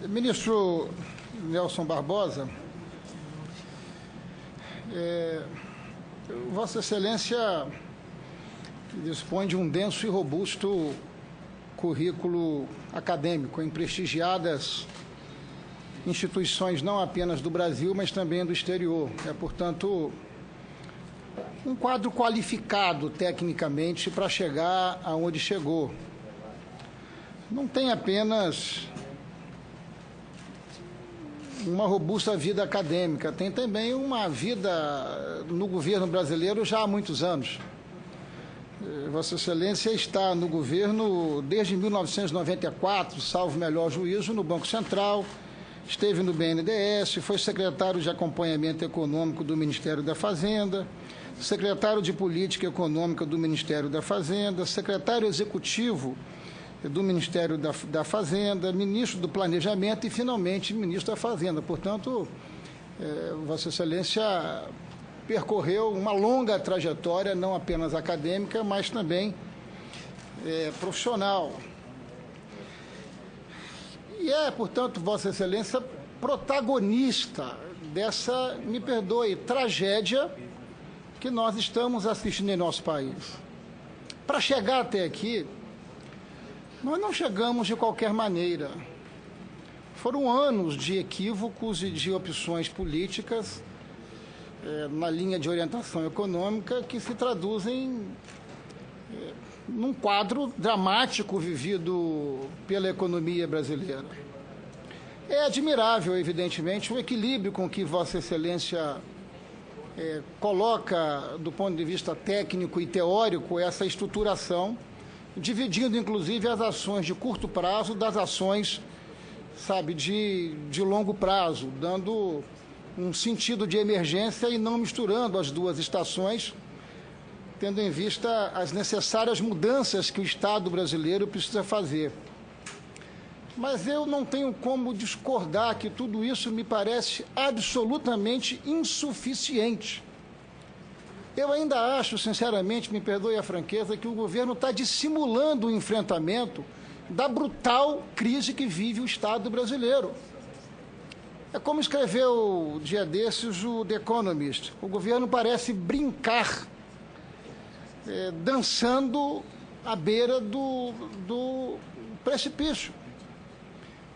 Ministro Nelson Barbosa, Vossa Excelência dispõe de um denso e robusto currículo acadêmico em prestigiadas instituições não apenas do Brasil, mas também do exterior. É, portanto, um quadro qualificado tecnicamente para chegar aonde chegou. Não tem apenas uma robusta vida acadêmica, tem também uma vida no governo brasileiro já há muitos anos. Vossa Excelência está no governo desde 1994, salvo melhor juízo, no Banco Central, esteve no BNDES, foi secretário de Acompanhamento Econômico do Ministério da Fazenda, secretário de Política Econômica do Ministério da Fazenda, secretário executivo do Ministério da Fazenda, ministro do Planejamento e, finalmente, ministro da Fazenda. Portanto, Vossa Excelência percorreu uma longa trajetória, não apenas acadêmica, mas também profissional. E portanto, Vossa Excelência, protagonista dessa, me perdoe, tragédia que nós estamos assistindo em nosso país. Para chegar até aqui, nós não chegamos de qualquer maneira. Foram anos de equívocos e de opções políticas na linha de orientação econômica que se traduzem num quadro dramático vivido pela economia brasileira. É admirável, evidentemente, o equilíbrio com que Vossa Excelência coloca, do ponto de vista técnico e teórico, essa estruturação, dividindo, inclusive, as ações de curto prazo das ações, sabe, de longo prazo, dando um sentido de emergência e não misturando as duas estações, tendo em vista as necessárias mudanças que o Estado brasileiro precisa fazer. Mas eu não tenho como discordar que tudo isso me parece absolutamente insuficiente. Eu ainda acho, sinceramente, me perdoe a franqueza, que o governo está dissimulando o enfrentamento da brutal crise que vive o Estado brasileiro. É como escreveu dia desses o The Economist. O governo parece brincar, dançando à beira do precipício.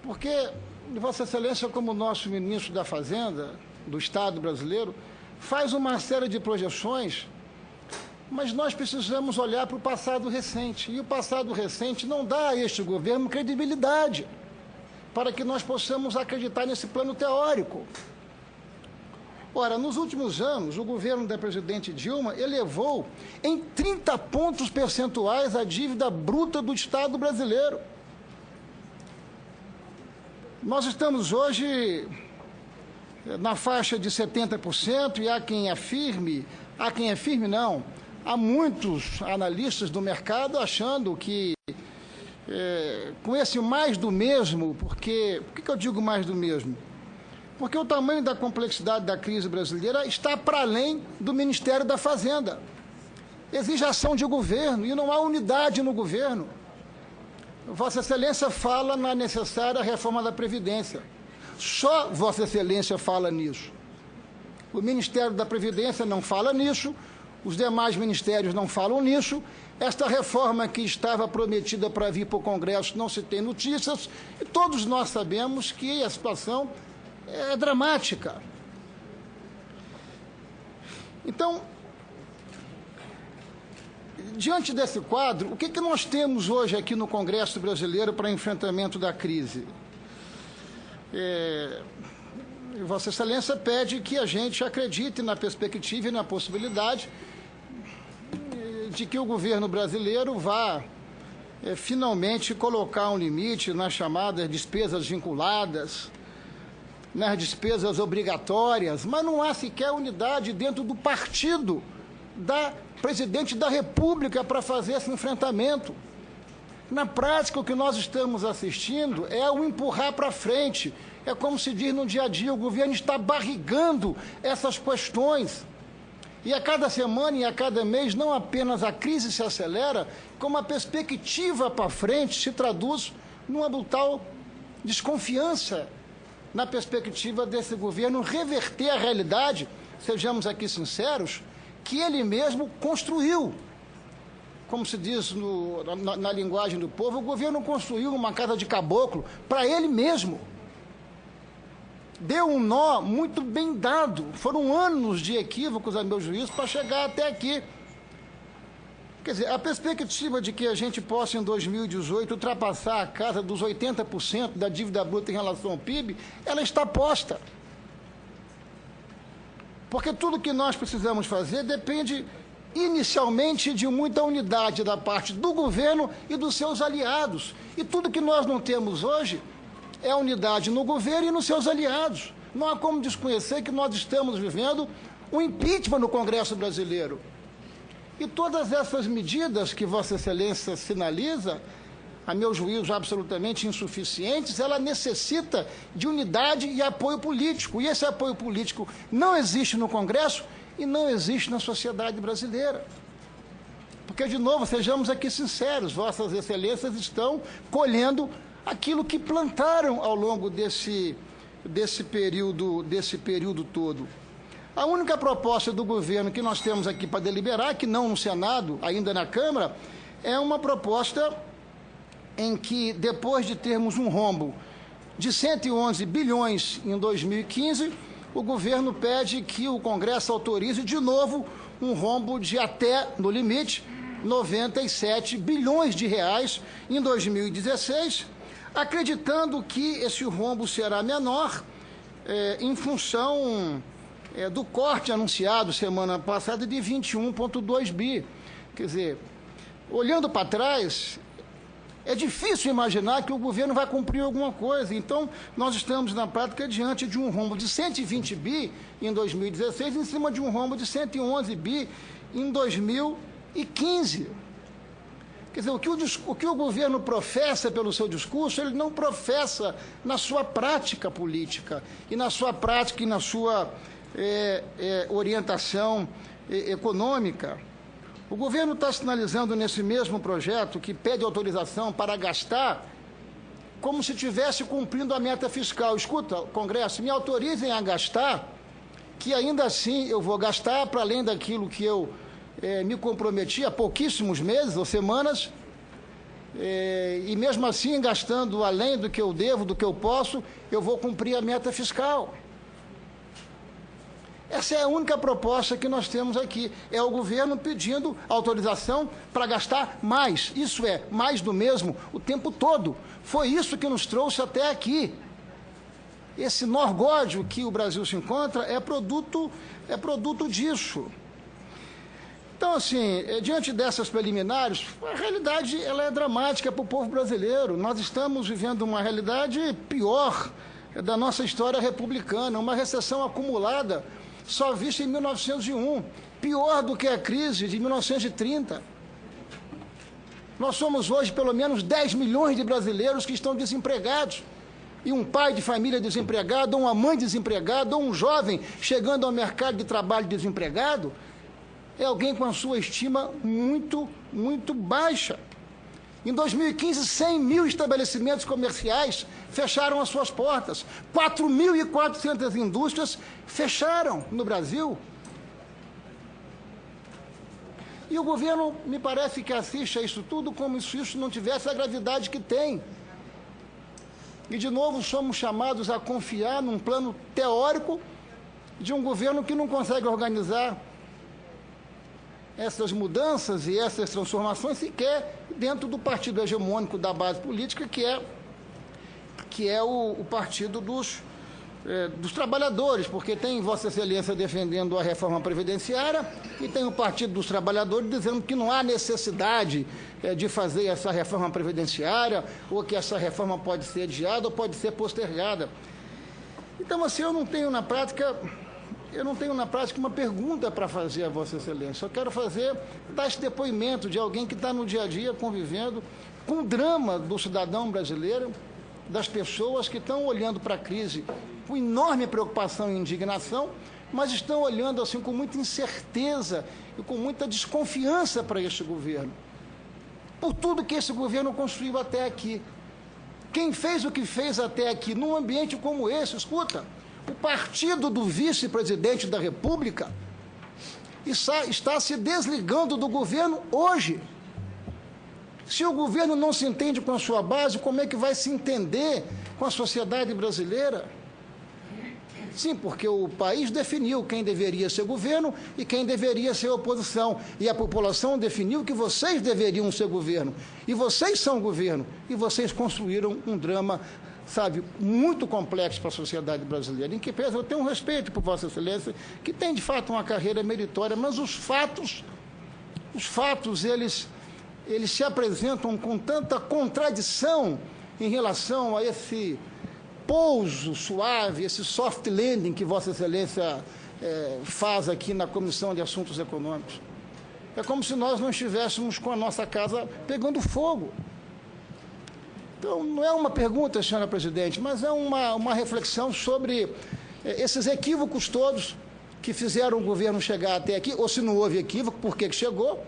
Porque Vossa Excelência, como nosso ministro da Fazenda, do Estado brasileiro, faz uma série de projeções, mas nós precisamos olhar para o passado recente. E o passado recente não dá a este governo credibilidade para que nós possamos acreditar nesse plano teórico. Ora, nos últimos anos, o governo da presidente Dilma elevou em 30 pontos percentuais a dívida bruta do Estado brasileiro. Nós estamos hoje na faixa de 70%, e há quem afirme não, há muitos analistas do mercado achando que com esse mais do mesmo, por que eu digo mais do mesmo? Porque o tamanho da complexidade da crise brasileira está para além do Ministério da Fazenda. Exige ação de governo e não há unidade no governo. Vossa Excelência fala na necessária reforma da Previdência. Só Vossa Excelência fala nisso. O Ministério da Previdência não fala nisso, os demais ministérios não falam nisso. Esta reforma que estava prometida para vir para o Congresso não se tem notícias, e todos nós sabemos que a situação é dramática. Então, diante desse quadro, o que nós temos hoje aqui no Congresso brasileiro para enfrentamento da crise? Vossa Excelência pede que a gente acredite na perspectiva e na possibilidade de que o governo brasileiro vá finalmente colocar um limite nas chamadas despesas vinculadas, nas despesas obrigatórias, mas não há sequer unidade dentro do partido da presidente da República para fazer esse enfrentamento. Na prática, o que nós estamos assistindo é o empurrar para frente. É como se diz no dia a dia, o governo está barrigando essas questões. E a cada semana e a cada mês, não apenas a crise se acelera, como a perspectiva para frente se traduz numa brutal desconfiança na perspectiva desse governo reverter a realidade, sejamos aqui sinceros, que ele mesmo construiu. Como se diz na linguagem do povo, o governo construiu uma casa de caboclo para ele mesmo. Deu um nó muito bem dado. Foram anos de equívocos, a meu juízo, para chegar até aqui. Quer dizer, a perspectiva de que a gente possa, em 2018, ultrapassar a casa dos 80% da dívida bruta em relação ao PIB, ela está posta. Porque tudo que nós precisamos fazer depende, inicialmente, de muita unidade da parte do governo e dos seus aliados. E tudo que nós não temos hoje é unidade no governo e nos seus aliados. Não há como desconhecer que nós estamos vivendo um impeachment no Congresso brasileiro. E todas essas medidas que Vossa Excelência sinaliza, a meu juízo absolutamente insuficientes, ela necessita de unidade e apoio político. E esse apoio político não existe no Congresso e não existe na sociedade brasileira. Porque, de novo, sejamos aqui sinceros, Vossas Excelências estão colhendo aquilo que plantaram ao longo desse período todo. A única proposta do governo que nós temos aqui para deliberar, que não no Senado, ainda na Câmara, é uma proposta em que, depois de termos um rombo de 111 bilhões em 2015, o governo pede que o Congresso autorize de novo um rombo de até, no limite, 97 bilhões de reais em 2016, acreditando que esse rombo será menor em função do corte anunciado semana passada de 21,2 bi. Quer dizer, olhando para trás, é difícil imaginar que o governo vai cumprir alguma coisa. Então, nós estamos, na prática, diante de um rombo de 120 bi em 2016, em cima de um rombo de 111 bi em 2015. Quer dizer, o que o governo professa pelo seu discurso, ele não professa na sua prática política, e na sua prática e na sua orientação econômica. O governo está sinalizando nesse mesmo projeto que pede autorização para gastar como se estivesse cumprindo a meta fiscal. Escuta, Congresso, me autorizem a gastar, que ainda assim eu vou gastar para além daquilo que eu me comprometi há pouquíssimos meses ou semanas, e mesmo assim, gastando além do que eu devo, do que eu posso, eu vou cumprir a meta fiscal. Essa é a única proposta que nós temos aqui, é o governo pedindo autorização para gastar mais, isso é, mais do mesmo, o tempo todo. Foi isso que nos trouxe até aqui. Esse norgódio que o Brasil se encontra é produto disso. Então, assim, diante dessas preliminares, a realidade ela é dramática para o povo brasileiro. Nós estamos vivendo uma realidade pior da nossa história republicana, uma recessão acumulada só vista em 1901, pior do que a crise de 1930. Nós somos hoje pelo menos 10 milhões de brasileiros que estão desempregados. E um pai de família desempregado, ou uma mãe desempregada, ou um jovem chegando ao mercado de trabalho desempregado, é alguém com a sua estima muito, muito baixa. Em 2015, 100 mil estabelecimentos comerciais fecharam as suas portas. 4.400 indústrias fecharam no Brasil. E o governo, me parece que assiste a isso tudo como se isso não tivesse a gravidade que tem. E, de novo, somos chamados a confiar num plano teórico de um governo que não consegue organizar essas mudanças e essas transformações sequer dentro do partido hegemônico da base política, que é o partido dos trabalhadores, porque tem Vossa Excelência defendendo a reforma previdenciária e tem o Partido dos Trabalhadores dizendo que não há necessidade de fazer essa reforma previdenciária, ou que essa reforma pode ser adiada ou pode ser postergada. Então, assim, eu não tenho na prática uma pergunta para fazer a Vossa Excelência. Eu quero dar esse depoimento de alguém que está no dia a dia convivendo com o drama do cidadão brasileiro, das pessoas que estão olhando para a crise com enorme preocupação e indignação, mas estão olhando assim com muita incerteza e com muita desconfiança para este governo, por tudo que esse governo construiu até aqui. Quem fez o que fez até aqui, num ambiente como esse, escuta, o partido do vice-presidente da República está se desligando do governo hoje. Se o governo não se entende com a sua base, como é que vai se entender com a sociedade brasileira? Sim, porque o país definiu quem deveria ser governo e quem deveria ser oposição. E a população definiu que vocês deveriam ser governo. E vocês são governo. E vocês construíram um drama, sabe, muito complexo para a sociedade brasileira. Em que pese, eu tenho um respeito por Vossa Excelência, que tem, de fato, uma carreira meritória, mas os fatos, eles se apresentam com tanta contradição em relação a esse pouso suave, esse soft landing que Vossa Excelência faz aqui na Comissão de Assuntos Econômicos. É como se nós não estivéssemos com a nossa casa pegando fogo. Então, não é uma pergunta, senhora presidente, mas é uma reflexão sobre esses equívocos todos que fizeram o governo chegar até aqui, ou se não houve equívoco, por que chegou,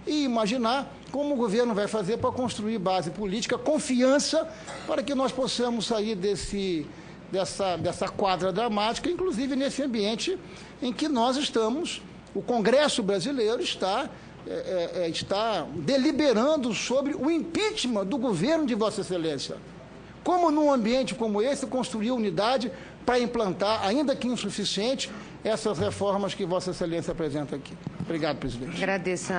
e imaginar como o governo vai fazer para construir base política, confiança, para que nós possamos sair dessa quadra dramática, inclusive nesse ambiente em que nós estamos, o Congresso brasileiro está deliberando sobre o impeachment do governo de Vossa Excelência. Como num ambiente como esse, construir unidade para implantar, ainda que insuficiente, essas reformas que Vossa Excelência apresenta aqui. Obrigado, presidente. Agradeço.